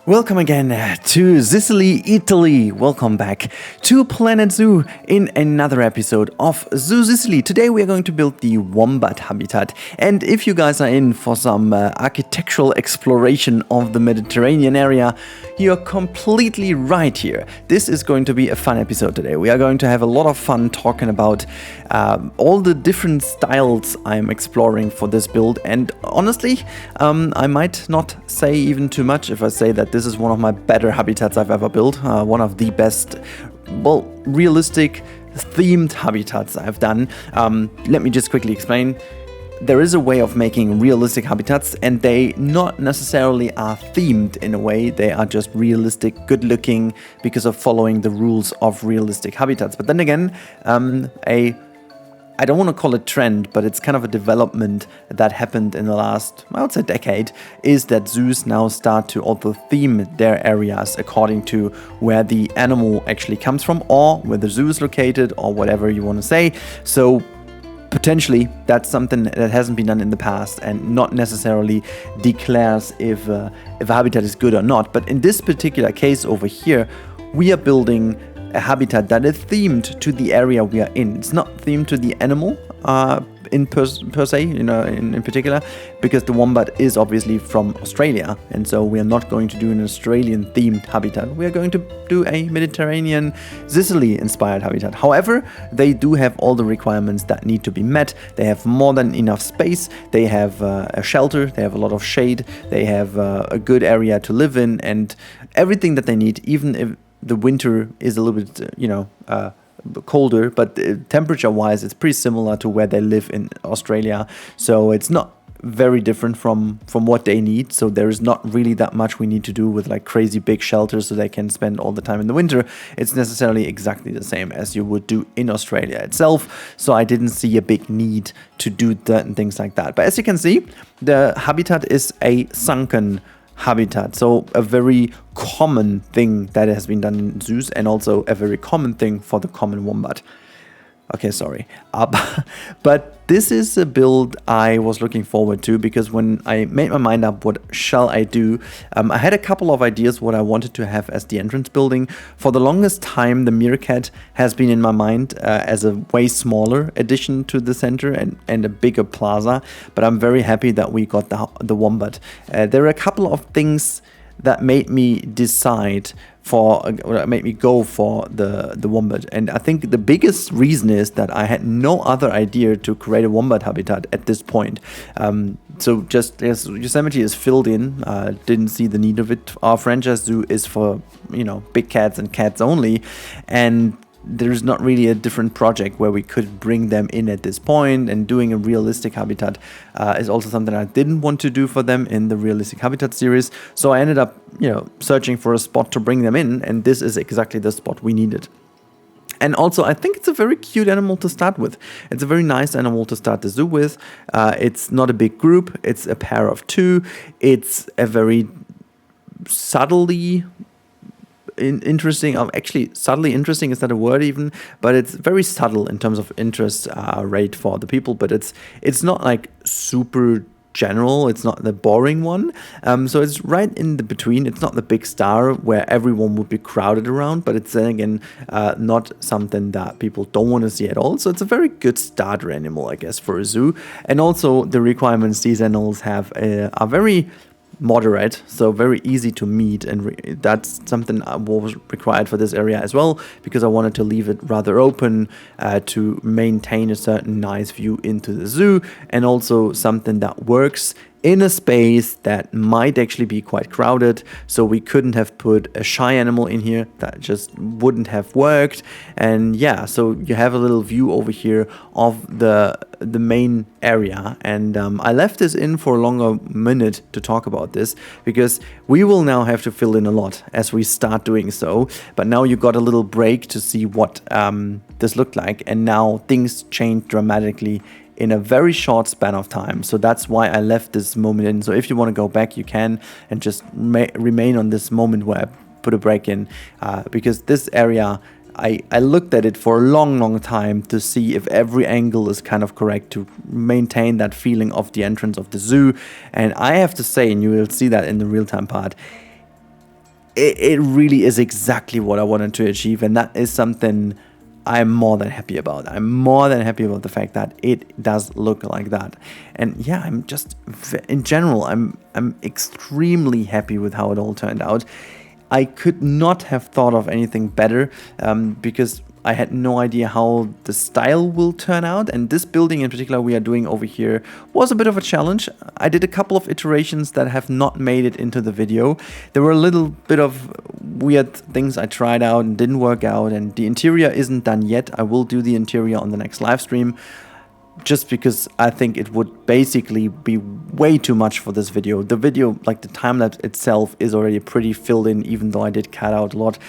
Welcome again to Sicily, Italy. Welcome back to Planet Zoo in another episode of Zoo Sicily. Today we are going to build the Wombat habitat. And if you guys are in for some architectural exploration of the Mediterranean area, you're completely right here. This is going to be a fun episode today. We are going to have a lot of fun talking about all the different styles I'm exploring for this build. And honestly, I might not say even too much if I say that this is one of my better habitats I've ever built. One of the best, realistic themed habitats I've done. Let me just quickly explain. There is a way of making realistic habitats, and they not necessarily are themed in a way. They are just realistic, good looking because of following the rules of realistic habitats. But then again, I don't want to call it trend, but it's kind of a development that happened in the last, I would say, decade, is that zoos now start to also theme their areas according to where the animal actually comes from, or where the zoo is located, or whatever you want to say. So potentially that's something that hasn't been done in the past and not necessarily declares if a habitat is good or not. But in this particular case over here, we are building a habitat that is themed to the area we are in. It's not themed to the animal per se, in particular, because the wombat is obviously from Australia, and so we are not going to do an Australian themed habitat. We are going to do a Mediterranean Sicily inspired habitat. However, they do have all the requirements that need to be met. They have more than enough space. They have a shelter. They have a lot of shade. They have a good area to live in, and everything that they need, even if the winter is a little bit, colder, but temperature-wise, it's pretty similar to where they live in Australia. So it's not very different from what they need. So there is not really that much we need to do with like crazy big shelters so they can spend all the time in the winter. It's necessarily exactly the same as you would do in Australia itself. So I didn't see a big need to do certain things like that. But as you can see, the habitat is a sunken habitat, so a very common thing that has been done in zoos, and also a very common thing for the common wombat. Okay, sorry. But this is a build I was looking forward to, because when I made my mind up what shall I do, I had a couple of ideas what I wanted to have as the entrance building. For the longest time, the meerkat has been in my mind as a way smaller addition to the center and a bigger plaza, but I'm very happy that we got the wombat. There are a couple of things that made me go for the wombat. And I think the biggest reason is that I had no other idea to create a wombat habitat at this point. So just as Yosemite is filled in, didn't see the need of it. Our franchise zoo is for, big cats and cats only. And there's not really a different project where we could bring them in at this point, and doing a realistic habitat is also something I didn't want to do for them in the realistic habitat series. So I ended up, searching for a spot to bring them in, and this is exactly the spot we needed. And also, I think it's a very cute animal to start with. It's a very nice animal to start the zoo with. It's not a big group. It's a pair of two. It's a very subtly interesting, actually subtly interesting is not a word even, but it's very subtle in terms of interest rate for the people. But it's not like super general. It's not the boring one. So it's right in the between. It's not the big star where everyone would be crowded around, but it's then again not something that people don't want to see at all. So it's a very good starter animal, I guess, for a zoo. And also the requirements these animals have are very moderate, so very easy to meet, and that's something was required for this area as well, because I wanted to leave it rather open to maintain a certain nice view into the zoo, and also something that works in a space that might actually be quite crowded. So we couldn't have put a shy animal in here. That just wouldn't have worked. And yeah, so you have a little view over here of the main area. And I left this in for a longer minute to talk about this, because we will now have to fill in a lot as we start doing so. But now you got a little break to see what this looked like. And now things change dramatically in a very short span of time. So that's why I left this moment in. So if you want to go back, you can, and just remain on this moment where I put a break in, because this area, I looked at it for a long time to see if every angle is kind of correct to maintain that feeling of the entrance of the zoo. And I have to say, and you will see that in the real-time part, it really is exactly what I wanted to achieve, and that is something I'm more than happy about. I'm more than happy about the fact that it does look like that. And yeah, I'm just, in general, I'm extremely happy with how it all turned out. I could not have thought of anything better, because I had no idea how the style will turn out, and this building in particular we are doing over here was a bit of a challenge. I did a couple of iterations that have not made it into the video. There were a little bit of weird things I tried out and didn't work out, and the interior isn't done yet. I will do the interior on the next live stream, just because I think it would basically be way too much for this video. The video, like the time-lapse itself, is already pretty filled in, even though I did cut out a lot.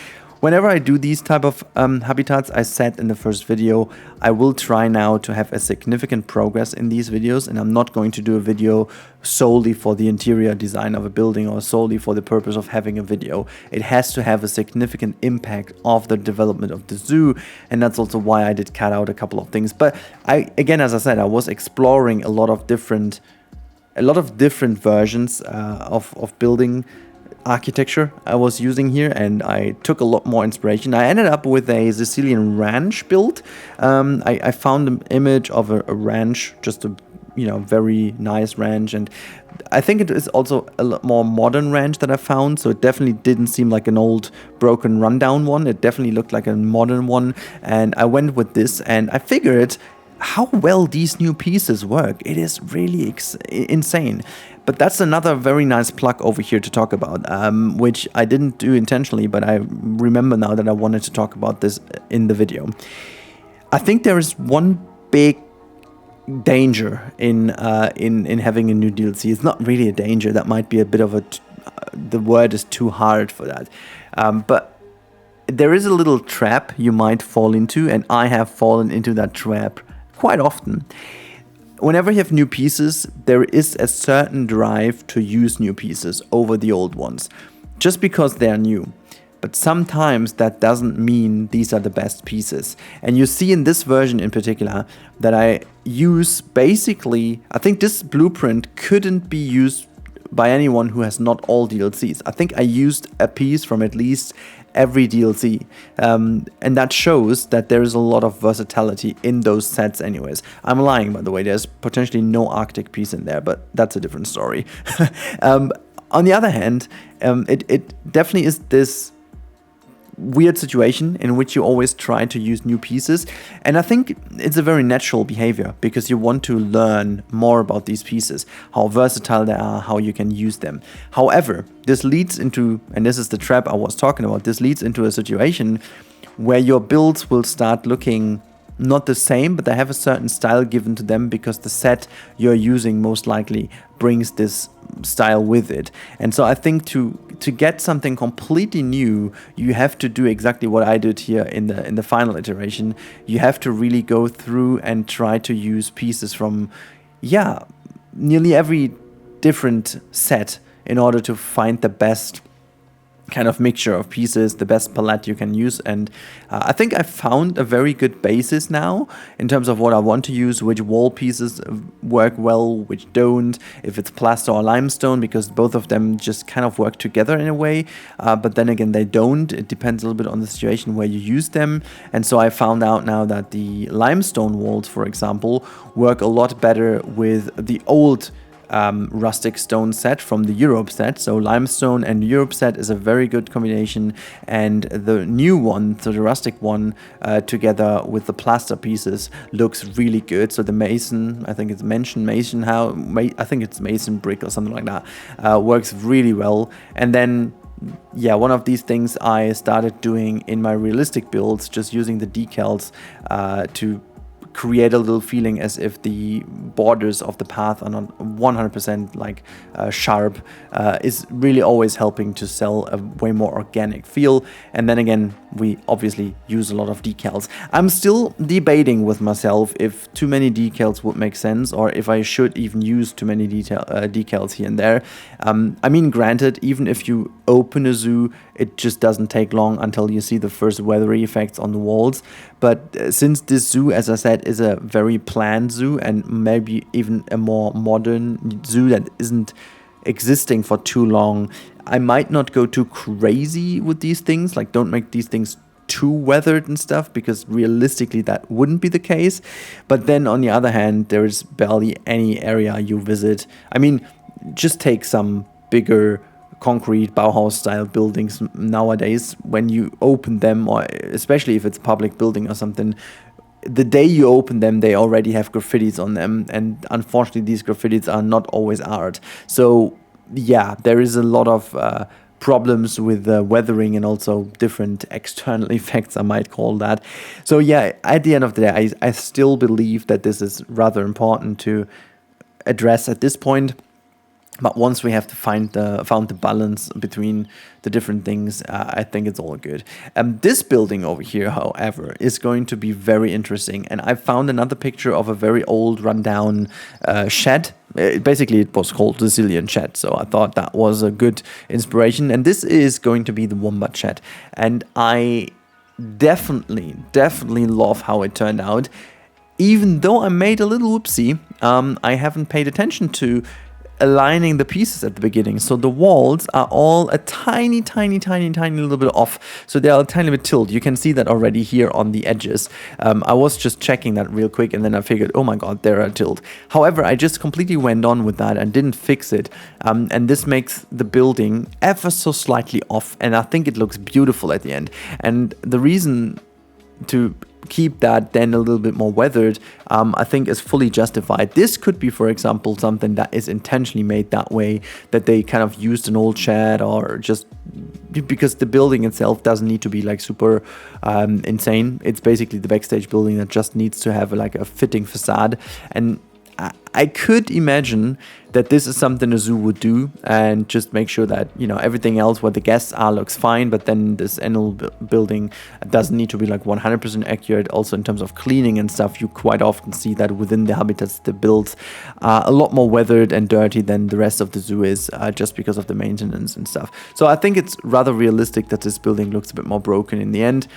Whenever I do these type of habitats, I said in the first video, I will try now to have a significant progress in these videos, and I'm not going to do a video solely for the interior design of a building or solely for the purpose of having a video. It has to have a significant impact of the development of the zoo, and that's also why I did cut out a couple of things. But again, as I said, I was exploring a lot of different versions of building architecture I was using here, and I took a lot more inspiration. I ended up with a Sicilian ranch build. I found an image of a ranch, just a very nice ranch, and I think it is also a lot more modern ranch that I found, so it definitely didn't seem like an old broken rundown one. It definitely looked like a modern one, and I went with this, and I figured how well these new pieces work. It is really insane. But that's another very nice plug over here to talk about, which I didn't do intentionally, but I remember now that I wanted to talk about this in the video. I think there is one big danger in having a new DLC. It's not really a danger. That might be a bit of the word is too hard for that. But there is a little trap you might fall into, and I have fallen into that trap quite often. Whenever you have new pieces, there is a certain drive to use new pieces over the old ones, just because they are new. But sometimes that doesn't mean these are the best pieces. And you see in this version in particular that I use basically, I think this blueprint couldn't be used by anyone who has not all DLCs. I think I used a piece from at least every DLC, and that shows that there is a lot of versatility in those sets anyways. I'm lying, by the way, there's potentially no Arctic piece in there, but that's a different story. On the other hand, it definitely is this weird situation in which you always try to use new pieces, and I think it's a very natural behavior because you want to learn more about these pieces, how versatile they are, how you can use them. However, this leads into, and this is the trap I was talking about, this leads into a situation where your builds will start looking not the same, but they have a certain style given to them because the set you're using most likely brings this style with it. And so I think to get something completely new, you have to do exactly what I did here in the final iteration. You have to really go through and try to use pieces from nearly every different set in order to find the best kind of mixture of pieces, the best palette you can use. And I think I found a very good basis now in terms of what I want to use, which wall pieces work well, which don't, if it's plaster or limestone, because both of them just kind of work together in a way, but then again they don't. It depends a little bit on the situation where you use them. And so I found out now that the limestone walls, for example, work a lot better with the old rustic stone set from the Europe set. So limestone and Europe set is a very good combination, and the new one, so the rustic one, together with the plaster pieces looks really good. So the mason, I think it's mason brick or something like that, works really well. And then one of these things I started doing in my realistic builds, just using the decals to create a little feeling as if the borders of the path are not 100% like sharp, is really always helping to sell a way more organic feel. And then again, we obviously use a lot of decals. I'm still debating with myself if too many decals would make sense, or if I should even use too many decals here and there. I mean, granted, even if you open a zoo, it just doesn't take long until you see the first weathery effects on the walls. But since this zoo, as I said, is a very planned zoo, and maybe even a more modern zoo that isn't existing for too long, I might not go too crazy with these things, like don't make these things too weathered and stuff, because realistically that wouldn't be the case. But then on the other hand, there is barely any area you visit. I mean, just take some bigger concrete Bauhaus style buildings nowadays. When you open them, or especially if it's a public building or something, the day you open them, they already have graffitis on them, and unfortunately these graffitis are not always art. So yeah, there is a lot of problems with weathering and also different external effects, I might call that. So yeah, at the end of the day, I still believe that this is rather important to address at this point. But once we have to found the balance between the different things, I think it's all good. This building over here, however, is going to be very interesting. And I found another picture of a very old, rundown shed. Basically, it was called the Sicilian shed. So I thought that was a good inspiration. And this is going to be the Wombat shed. And I definitely love how it turned out. Even though I made a little whoopsie, I haven't paid attention to aligning the pieces at the beginning. So the walls are all a tiny little bit off. So they are a tiny bit tilt. You can see that already here on the edges. I was just checking that real quick, and then I figured, oh my god, they're a tilt. However, I just completely went on with that and didn't fix it. And this makes the building ever so slightly off. And I think it looks beautiful at the end. And the reason to keep that then a little bit more weathered, I think is fully justified. This could be, for example, something that is intentionally made that way, that they kind of used an old shed, or just because the building itself doesn't need to be like super insane. It's basically the backstage building that just needs to have like a fitting facade. And I could imagine that this is something a zoo would do, and just make sure that, you know, everything else where the guests are looks fine, but then this animal building doesn't need to be like 100% accurate. Also in terms of cleaning and stuff, you quite often see that within the habitats the builds are a lot more weathered and dirty than the rest of the zoo is, just because of the maintenance and stuff. So I think it's rather realistic that this building looks a bit more broken in the end,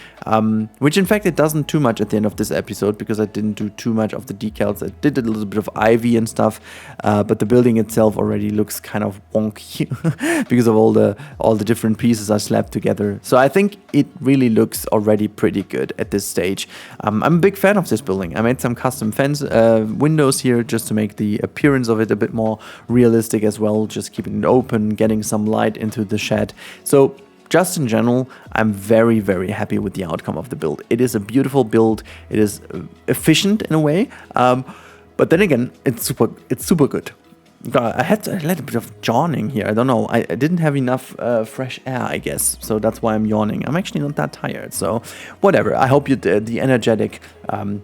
which in fact it doesn't too much at the end of this episode, because I didn't do too much of the decals. I did a little bit of ivy and stuff, but the building itself already looks kind of wonky because of all the different pieces are slapped together. So I think it really looks already pretty good at this stage. I'm a big fan of this building. I made some custom fence windows here just to make the appearance of it a bit more realistic as well, just keeping it open, getting some light into the shed. So just in general, I'm very happy with the outcome of the build. It is a beautiful build. It is efficient in a way, but then again, it's super good. I had a little bit of yawning here. I don't know. I didn't have enough fresh air, I guess. So that's why I'm yawning. I'm actually not that tired. So whatever. I hope the energetic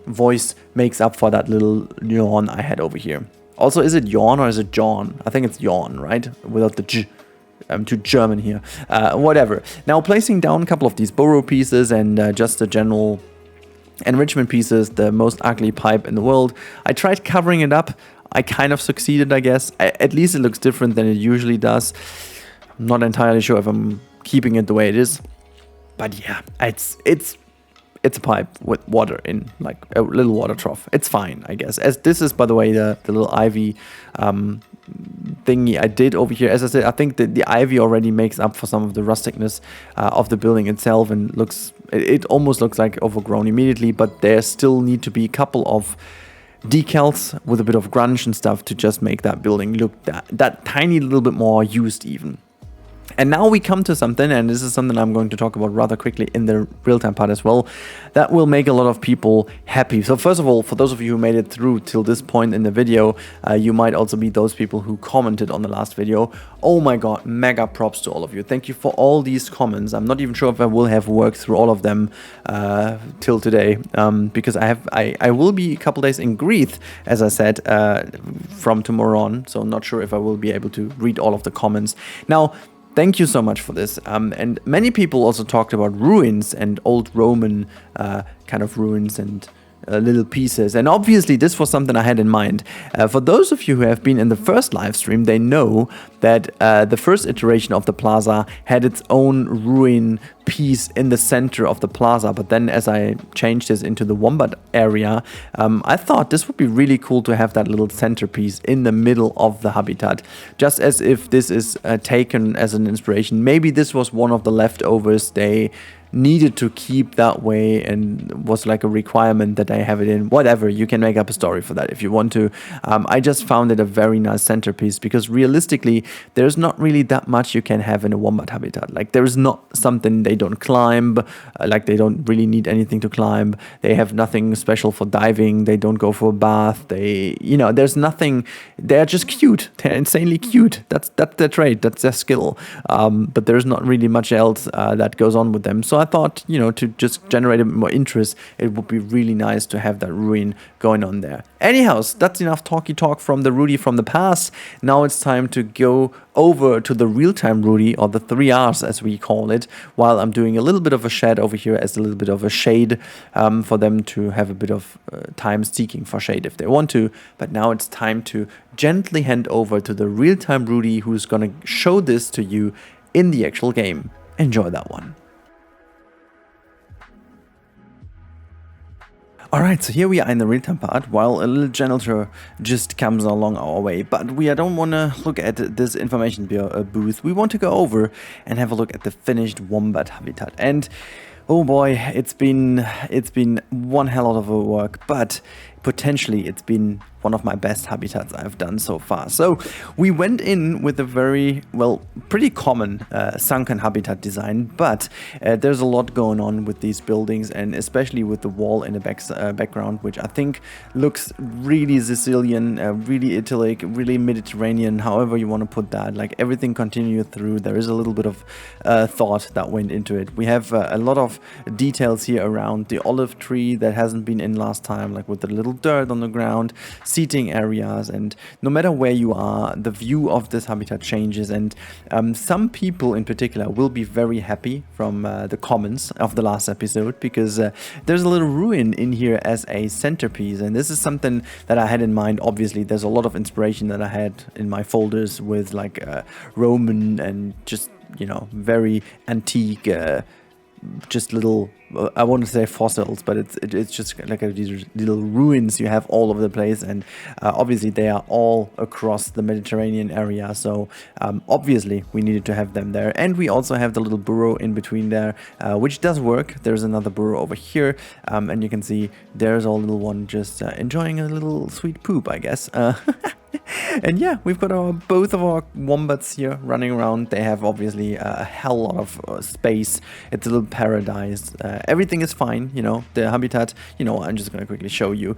voice makes up for that little yawn I had over here. Also, is it yawn or is it John? I think it's yawn, right? Without the J. I'm too German here. Whatever. Now placing down a couple of these burrow pieces and just the general enrichment pieces, the most ugly pipe in the world. I tried covering it up. I kind of succeeded, I guess. At least it looks different than it usually does. I'm not entirely sure if I'm keeping it the way it is. But yeah, it's a pipe with water in, like a little water trough. It's fine, I guess. As this is, by the way, the little ivy thingy I did over here. As I said, I think that the ivy already makes up for some of the rusticness of the building itself, and it almost looks like overgrown immediately, but there still need to be a couple of decals with a bit of grunge and stuff to just make that building look that tiny little bit more used even. And now we come to something, and this is something I'm going to talk about rather quickly in the real-time part as well, that will make a lot of people happy. So first of all, for those of you who made it through till this point in the video, you might also be those people who commented on the last video. Oh my god, mega props to all of you. Thank you for all these comments. I'm not even sure if I will have worked through all of them till today, because I will be a couple days in Greece, as I said, from tomorrow on, so I'm not sure if I will be able to read all of the comments. Now, thank you so much for this. And many people also talked about ruins and old Roman kind of ruins and little pieces. And obviously this was something I had in mind. For those of you who have been in the first live stream, they know that the first iteration of the plaza had its own ruin piece in the center of the plaza, but then as I changed this into the Wombat area, I thought this would be really cool to have that little centerpiece in the middle of the habitat, just as if this is taken as an inspiration. Maybe this was one of the leftovers they needed to keep that way and was like a requirement that I have it in. Whatever, you can make up a story for that if you want to. I just found it a very nice centerpiece because realistically there's not really that much you can have in a wombat habitat. Like there's not something they don't climb, like they don't really need anything to climb. They have nothing special for diving. They don't go for a bath. They, you know, there's nothing. They're just cute. They're insanely cute. That's their trait. That's their skill. But there's not really much else that goes on with them. So I thought, you know, to just generate a bit more interest, it would be really nice to have that ruin going on there. Anyhow, that's enough talky talk from the Rudy from the past. Now it's time to go over to the real-time Rudy, or the 3 R's as we call it, while I'm doing a little bit of a shed over here as a little bit of a shade for them to have a bit of time seeking for shade if they want to. But now it's time to gently hand over to the real-time Rudy, who's going to show this to you in the actual game. Enjoy that one. Alright, so here we are in the real-time part, while a little janitor just comes along our way. But we don't want to look at this information booth. We want to go over and have a look at the finished wombat habitat. And oh boy, it's been one hell of a work, but potentially it's been one of my best habitats I've done so far. So we went in with a very, well, pretty common sunken habitat design, but there's a lot going on with these buildings, and especially with the wall in the background, which I think looks really Sicilian, really Italic, really Mediterranean, however you want to put that. Like everything continued through. There is a little bit of thought that went into it. We have a lot of details here around the olive tree that hasn't been in last time, like with the little dirt on the ground, seating areas, and no matter where you are, the view of this habitat changes. And some people in particular will be very happy from the comments of the last episode, because there's a little ruin in here as a centerpiece, and this is something that I had in mind. Obviously there's a lot of inspiration that I had in my folders with like Roman and just, you know, very antique just little, I want to say fossils, but it's just like these little ruins you have all over the place, and obviously they are all across the Mediterranean area, so obviously we needed to have them there. And we also have the little burrow in between there, which does work. There's another burrow over here, and you can see there's our little one just enjoying a little sweet poop, I guess. And yeah, we've got both of our wombats here running around. They have obviously a hell lot of space. It's a little paradise. Everything is fine, you know, the habitat, you know, I'm just going to quickly show you.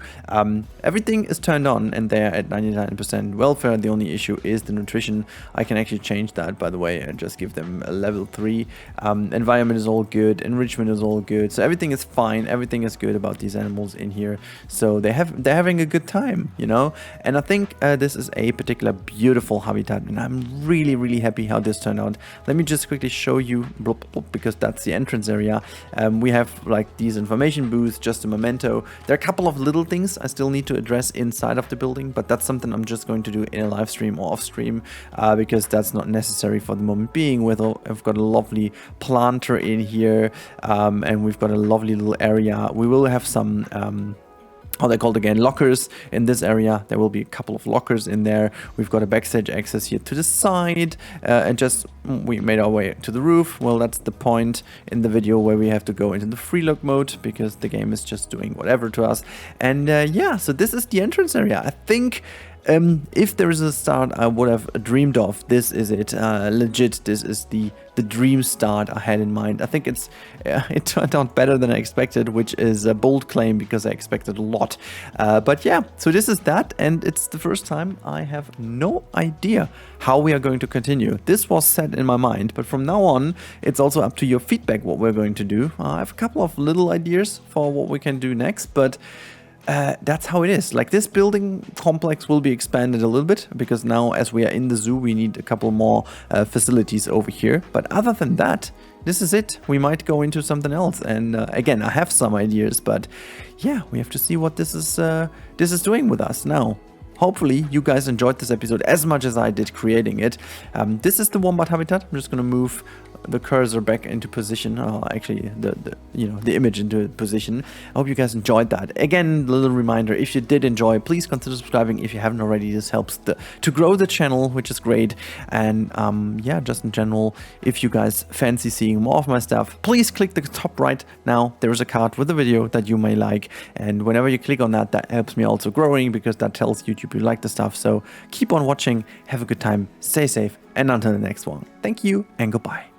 Everything is turned on and they're at 99% welfare. The only issue is the nutrition. I can actually change that, by the way, and just give them a level 3. Environment is all good. Enrichment is all good. So everything is fine. Everything is good about these animals in here. So they're having a good time, you know, and I think this is a particular beautiful habitat, and I'm really happy how this turned out. Let me just quickly show you, because that's the entrance area. We have like these information booths, just a memento. There are a couple of little things I still need to address inside of the building, but that's something I'm just going to do in a live stream or off stream, because that's not necessary for the moment being. I've got a lovely planter in here, and we've got a lovely little area. We will have some how they're called again, lockers in this area. There will be a couple of lockers in there. We've got a backstage access here to the side, and just we made our way to the roof. Well, that's the point in the video where we have to go into the free look mode, because the game is just doing whatever to us. And yeah, so this is the entrance area. I think if there is a start I would have dreamed of, this is it. Legit, this is the dream start I had in mind. I think it turned out better than I expected, which is a bold claim because I expected a lot. But yeah, so this is that, and it's the first time I have no idea how we are going to continue. This was set in my mind, but from now on, it's also up to your feedback what we're going to do. I have a couple of little ideas for what we can do next, but that's how it is. Like, this building complex will be expanded a little bit because now, as we are in the zoo, we need a couple more facilities over here. But other than that, this is it. We might go into something else. And again, I have some ideas, but yeah, we have to see what this is doing with us now. Hopefully you guys enjoyed this episode as much as I did creating it. This is the wombat habitat. I'm just gonna move the cursor back into position, actually the image into position. I hope you guys enjoyed that. Again, a little reminder, if you did enjoy, please consider subscribing if you haven't already. This helps to grow the channel, which is great. And yeah, just in general, if you guys fancy seeing more of my stuff, please click the top right. Now there is a card with a video that you may like, and whenever you click on that, that helps me also growing, because that tells YouTube you like the stuff. So keep on watching, have a good time, stay safe, and until the next one, thank you and goodbye.